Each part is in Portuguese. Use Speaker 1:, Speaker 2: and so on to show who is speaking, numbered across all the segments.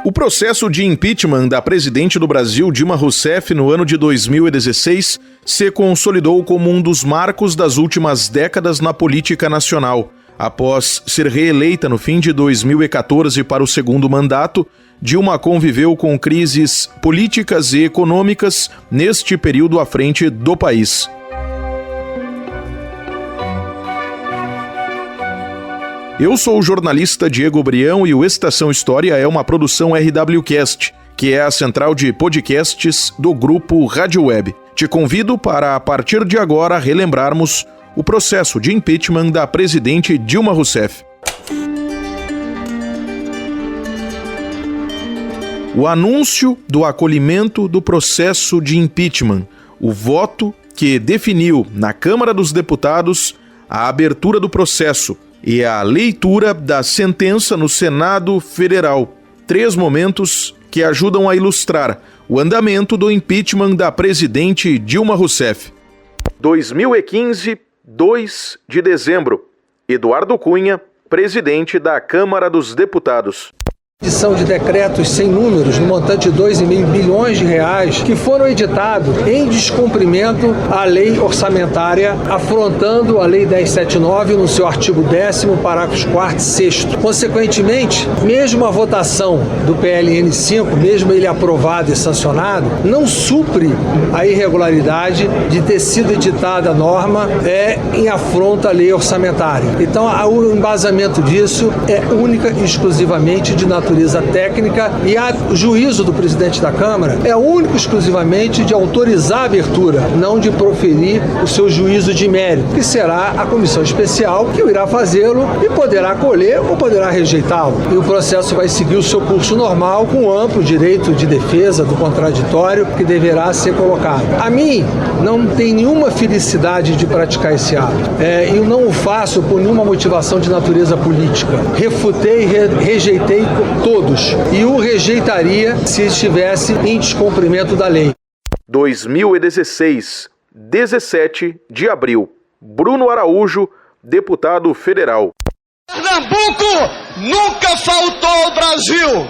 Speaker 1: O processo de impeachment da presidente do Brasil, Dilma Rousseff, no ano de 2016, se consolidou como um dos marcos das últimas décadas na política nacional. Após ser reeleita no fim de 2014 para o segundo mandato, Dilma conviveu com crises políticas e econômicas neste período à frente do país. Eu sou o jornalista Diego Brião e o Estação História é uma produção RWCast, que é a central de podcasts do grupo Rádio Web. Te convido para, a partir de agora, relembrarmos o processo de impeachment da presidente Dilma Rousseff. O anúncio do acolhimento do processo de impeachment, o voto que definiu na Câmara dos Deputados a abertura do processo e a leitura da sentença no Senado Federal. 3 momentos que ajudam a ilustrar o andamento do impeachment da presidente Dilma Rousseff. 2015, 2 de dezembro. Eduardo Cunha, presidente da Câmara dos Deputados.
Speaker 2: Edição de decretos sem números, no montante de 2,5 bilhões de reais, que foram editados em descumprimento à lei orçamentária, afrontando a Lei 1079 no seu artigo 10º, parágrafos 4º e 6º. Consequentemente, mesmo a votação do PLN 5, mesmo ele aprovado e sancionado, não supre a irregularidade de ter sido editada a norma em afronta à lei orçamentária. Então, o embasamento disso é única e exclusivamente de natureza técnica e o juízo do presidente da Câmara é único e exclusivamente de autorizar a abertura, não de proferir o seu juízo de mérito, que será a comissão especial que irá fazê-lo e poderá acolher ou poderá rejeitá-lo. E o processo vai seguir o seu curso normal com amplo direito de defesa do contraditório que deverá ser colocado. A mim não tem nenhuma felicidade de praticar esse ato. Eu não o faço por nenhuma motivação de natureza política. Refutei, rejeitei todos e o rejeitaria se estivesse em descumprimento da lei.
Speaker 1: 2016, 17 de abril. Bruno Araújo, deputado federal.
Speaker 3: Pernambuco nunca faltou ao Brasil.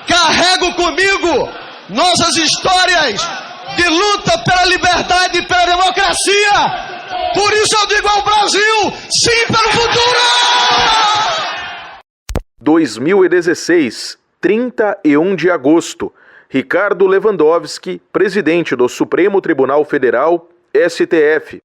Speaker 3: Carrego comigo nossas histórias de luta pela liberdade e pela democracia. Por isso eu digo ao Brasil, sim pelo futuro!
Speaker 1: 2016, 31 de agosto. Ricardo Lewandowski, presidente do Supremo Tribunal Federal, STF.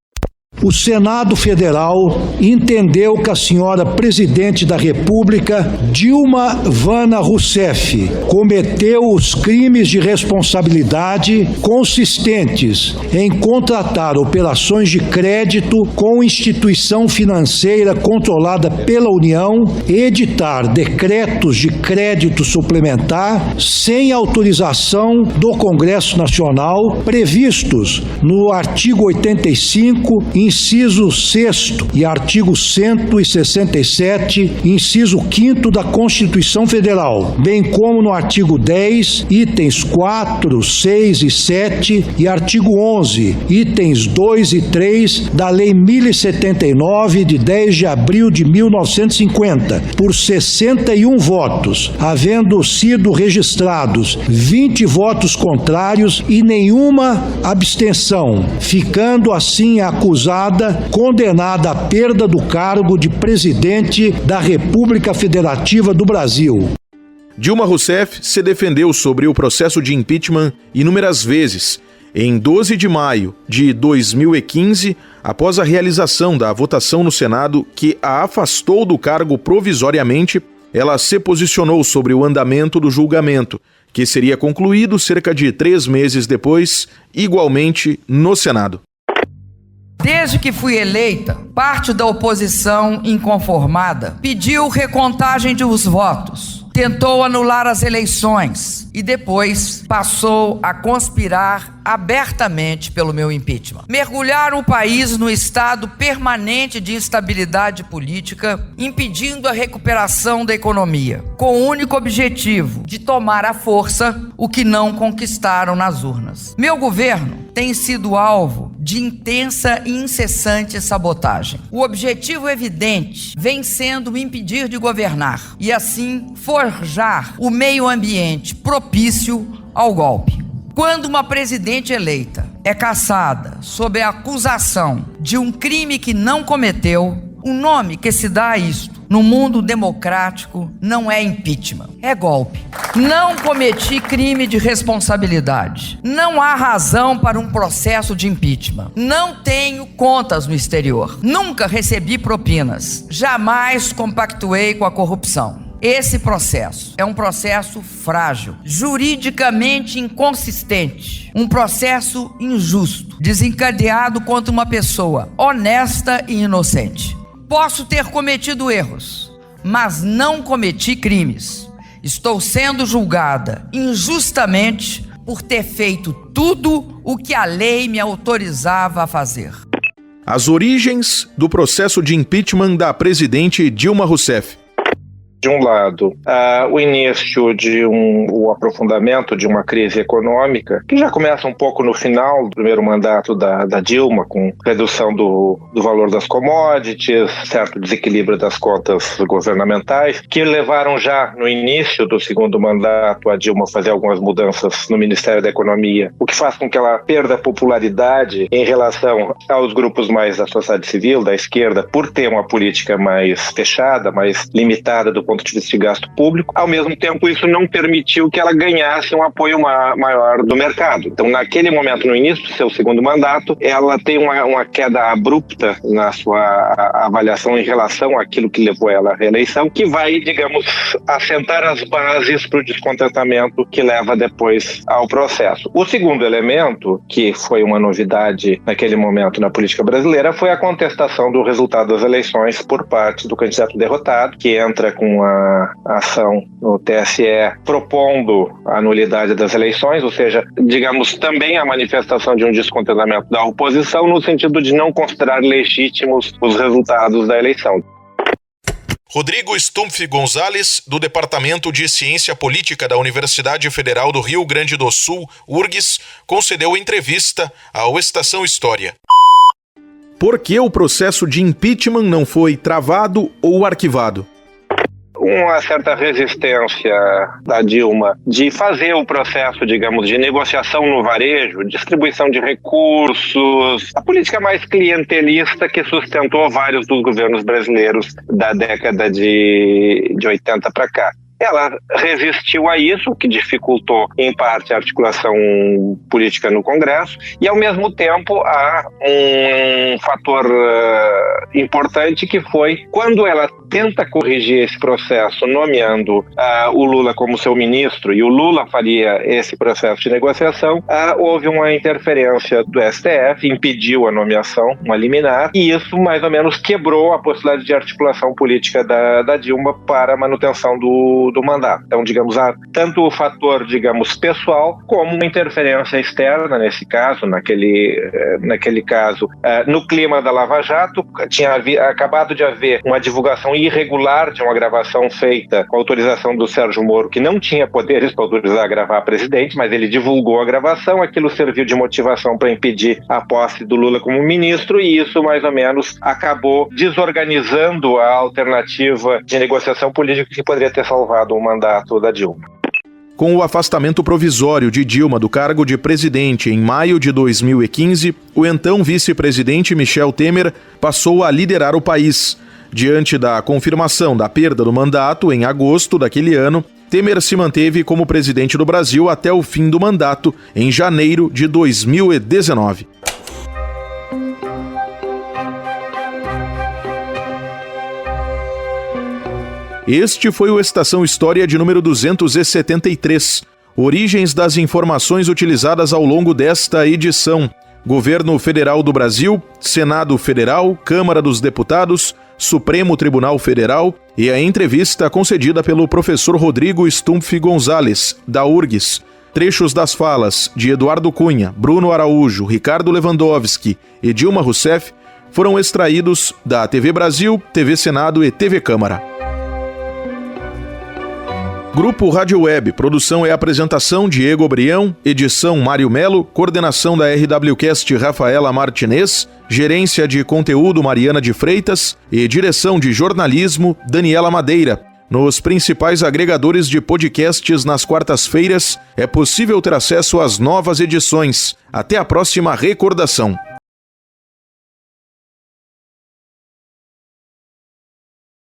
Speaker 4: O Senado Federal entendeu que a senhora presidente da República, Dilma Vana Rousseff, cometeu os crimes de responsabilidade consistentes em contratar operações de crédito com instituição financeira controlada pela União, editar decretos de crédito suplementar sem autorização do Congresso Nacional, previstos no artigo 85, inciso 6º e artigo 167, inciso 5º da Constituição Federal, bem como no artigo 10, itens 4, 6 e 7 e artigo 11, itens 2 e 3 da Lei 1079 de 10 de abril de 1950, por 61 votos, havendo sido registrados 20 votos contrários e nenhuma abstenção, ficando assim acusada, condenada à perda do cargo de presidente da República Federativa do Brasil.
Speaker 1: Dilma Rousseff se defendeu sobre o processo de impeachment inúmeras vezes. Em 12 de maio de 2015, após a realização da votação no Senado que a afastou do cargo provisoriamente, ela se posicionou sobre o andamento do julgamento, que seria concluído cerca de 3 meses depois, igualmente no Senado.
Speaker 5: Desde que fui eleita, parte da oposição inconformada pediu recontagem dos votos, tentou anular as eleições e depois passou a conspirar abertamente pelo meu impeachment. Mergulhar o país no estado permanente de instabilidade política, impedindo a recuperação da economia, com o único objetivo de tomar à força o que não conquistaram nas urnas. Meu governo tem sido alvo de intensa e incessante sabotagem. O objetivo evidente vem sendo impedir de governar e, assim, forjar o meio ambiente propício ao golpe. Quando uma presidente eleita é caçada sob a acusação de um crime que não cometeu, o nome que se dá a isto no mundo democrático não é impeachment, é golpe. Não cometi crime de responsabilidade. Não há razão para um processo de impeachment. Não tenho contas no exterior. Nunca recebi propinas. Jamais compactuei com a corrupção. Esse processo é um processo frágil, juridicamente inconsistente, um processo injusto, desencadeado contra uma pessoa honesta e inocente. Posso ter cometido erros, mas não cometi crimes. Estou sendo julgada injustamente por ter feito tudo o que a lei me autorizava a fazer.
Speaker 1: As origens do processo de impeachment da presidente Dilma Rousseff.
Speaker 6: De um lado, o início de o aprofundamento de uma crise econômica, que já começa um pouco no final do primeiro mandato da Dilma, com redução do valor das commodities, certo desequilíbrio das contas governamentais, que levaram já no início do segundo mandato a Dilma fazer algumas mudanças no Ministério da Economia, o que faz com que ela perda popularidade em relação aos grupos mais da sociedade civil, da esquerda, por ter uma política mais fechada, mais limitada do ponto de vista de gasto público. Ao mesmo tempo, isso não permitiu que ela ganhasse um apoio maior do mercado. Então, naquele momento, no início do seu segundo mandato, ela tem uma queda abrupta na sua avaliação em relação àquilo que levou ela à reeleição, que vai, digamos, assentar as bases para o descontentamento que leva depois ao processo. O segundo elemento, que foi uma novidade naquele momento na política brasileira, foi a contestação do resultado das eleições por parte do candidato derrotado, que entra com a ação no TSE propondo a nulidade das eleições, ou seja, digamos, também a manifestação de um descontentamento da oposição no sentido de não considerar legítimos os resultados da eleição.
Speaker 1: Rodrigo Stumpf Gonzalez, do Departamento de Ciência Política da Universidade Federal do Rio Grande do Sul, URGS, concedeu entrevista ao Estação História. Por que o processo de impeachment não foi travado ou arquivado?
Speaker 6: Uma certa resistência da Dilma de fazer o processo, digamos, de negociação no varejo, distribuição de recursos, a política mais clientelista que sustentou vários dos governos brasileiros da década de 80 para cá. Ela resistiu a isso, o que dificultou, em parte, a articulação política no Congresso, e, ao mesmo tempo, há um fator importante que foi, quando ela tenta corrigir esse processo, nomeando o Lula como seu ministro, e o Lula faria esse processo de negociação, houve uma interferência do STF, impediu a nomeação, uma liminar, e isso, mais ou menos, quebrou a possibilidade de articulação política da Dilma para a manutenção do mandato. Então, digamos, há tanto o fator, digamos, pessoal, como uma interferência externa, nesse caso, naquele caso, no clima da Lava Jato, tinha acabado de haver uma divulgação irregular de uma gravação feita com autorização do Sérgio Moro, que não tinha poderes para autorizar a gravar a presidente, mas ele divulgou a gravação, aquilo serviu de motivação para impedir a posse do Lula como ministro, e isso, mais ou menos, acabou desorganizando a alternativa de negociação política que poderia ter salvado o mandato da Dilma.
Speaker 1: Com o afastamento provisório de Dilma do cargo de presidente em maio de 2015, o então vice-presidente Michel Temer passou a liderar o país. Diante da confirmação da perda do mandato em agosto daquele ano, Temer se manteve como presidente do Brasil até o fim do mandato, em janeiro de 2019. Este foi o Estação História de número 273. Origens das informações utilizadas ao longo desta edição. Governo Federal do Brasil, Senado Federal, Câmara dos Deputados, Supremo Tribunal Federal e a entrevista concedida pelo professor Rodrigo Stumpf Gonzalez, da URGS. Trechos das falas de Eduardo Cunha, Bruno Araújo, Ricardo Lewandowski e Dilma Rousseff foram extraídos da TV Brasil, TV Senado e TV Câmara. Grupo Rádio Web, produção e apresentação Diego Brião, edição Mário Melo, coordenação da RWCast Rafaela Martinez, gerência de conteúdo Mariana de Freitas e direção de jornalismo Daniela Madeira. Nos principais agregadores de podcasts nas quartas-feiras é possível ter acesso às novas edições. Até a próxima recordação.